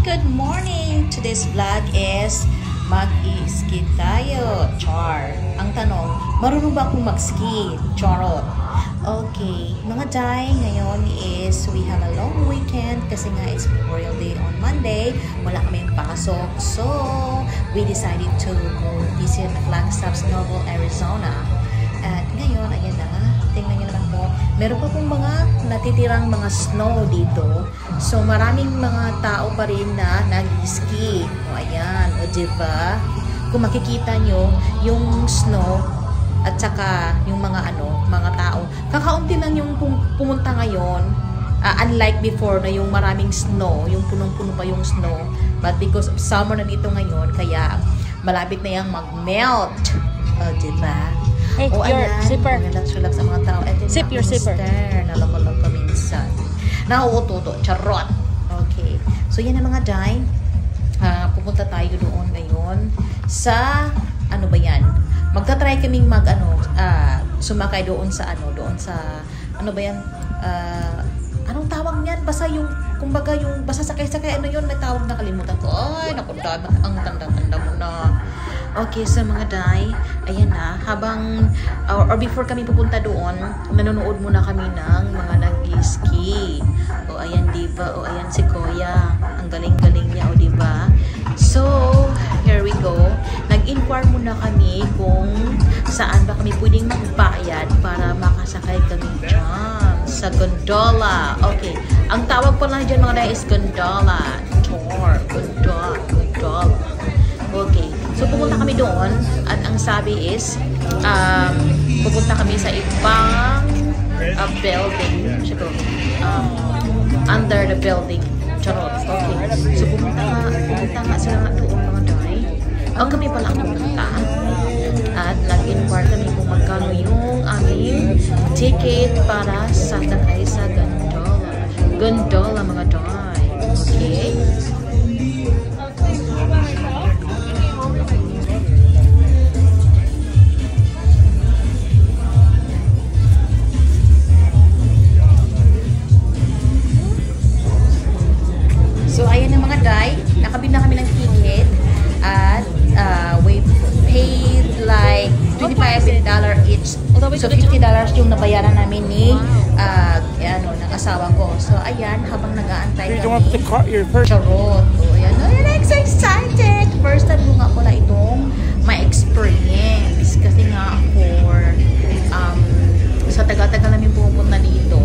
Good morning! Today's vlog is mag-i-ski tayo. Char. Ang tanong, marunong ba akong mag-ski? Charot. Okay, mga day, ngayon is we have a long weekend kasi nga it's Memorial Day on Monday. Wala kaming pasok. So, we decided to go visit Flagstaff, Snowball, Arizona. At ngayon, ayan na. Tingnan nyo naman po. Meron pa pong mga natitirang mga snow dito. So, maraming mga tao pa rin na nag-ski. O, ayan. O, diba? Kung makikita nyo, yung snow at saka yung mga mga tao. Kakaunti lang yung pumunta ngayon. Unlike before na yung maraming snow, yung punong-puno pa yung snow. But because of summer na dito ngayon, kaya malapit na yung mag-melt. O, diba? Hey, your zipper. Relax-relax ang mga tao. Sip your zipper. Naloko-loko minsan. Nauututo. Charot. Okay. So, yan ang mga day. Pupunta tayo doon ngayon sa, ano ba yan? Magta-try kaming sumakay doon sa, ano ba yan? Anong tawag niyan? Basta yung, kumbaga yung, basta sakay-sakay, ano yun? May tawag na kalimutan ko. Ay, naku, ang tanda-tanda mo na. Okay, so mga day, ayan na, habang, or before kami pupunta doon, nanonood muna kami ng mga nag-ski. O, ayan, diba? O, ayan si Kuya. Ang galing-galing niya, o, diba? So, here we go. Nag-inquire muna kami kung saan ba kami pwedeng magbayad para makasakay kami dyan sa gondola. Okay, ang tawag pa lang dyan mga day is gondola. Gondola. Okay. So, pupunta kami doon at ang sabi is pupunta kami sa ibang building. Under the building. Charot. Okay. So, pupunta nga sila doon mga day. Ang kami pala ang pupunta. At nag-inquire kami kung magkano yung aming ticket para sakay sa gondola. Gondola mga day. Okay. So, ayan ang mga day. Nakabili na kami ng ticket. At we paid like $25 each. So, $50 yung nabayaran namin ni ng asawa ko. So, ayan, habang nag-aantay kami. Charot. Oh, ayan. I'm so excited. First time ko nga pala itong ma-experience. Kasi nga for sa tagal-tagal namin pupunta dito.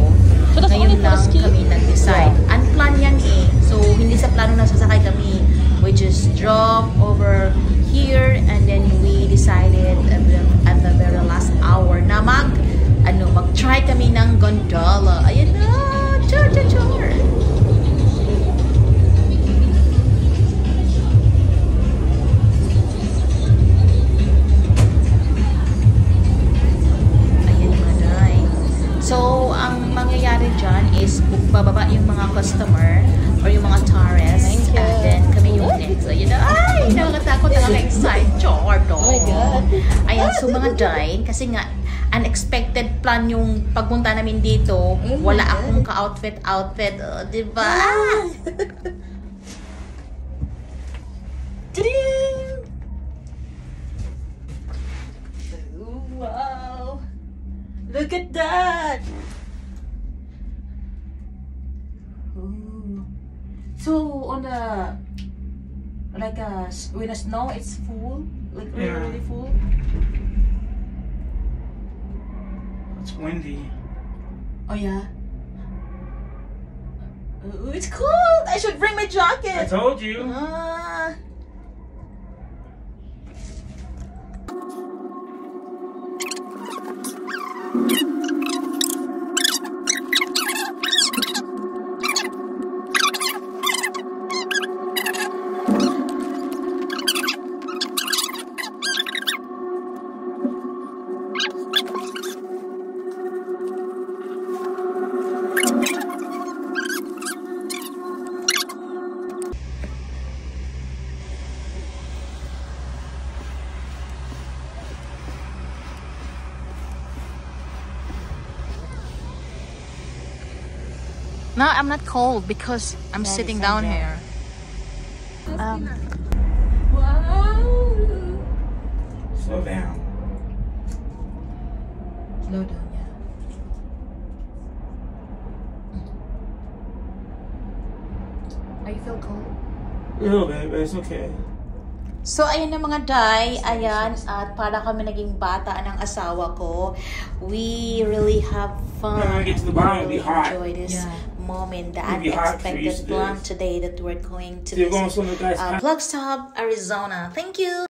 Ngayon lang kami nag-decide. Unplanned yan eh. So, hindi sa plano na sasakay kami. We just drove over here and then we decided at the very last hour na mag-try kami ng gondola. Ayan na! Char! So, ang mangyayari dyan is bababa yung mga customer or yung mga tourists and then kami yung next. So, yun na, ay! Nakakatakot, nakaka-excite. Chordo! Oh my God! Ayan, so mga day, kasi nga, unexpected plan yung pagpunta namin dito. Wala akong ka-outfit. Diba? Ding! Wow! Look at that! Ooh. So, on the, when the snow is full, like really full. It's windy. Oh yeah? It's cold! I should bring my jacket! I told you! No, I'm not cold because I'm sitting down here. Slow down. Slow down, yeah. Are you feel cold? A little bit, but it's okay. So, ayan na mga day, ayan, at para kami naging bata ng asawa ko, we really have fun. When we get to the bottom, it'll be hot. Enjoy this moment, the It'll be hot for you unexpected to plan this. today that we're going to You're going visit to the guy's house. Flagstaff, Arizona. Thank you!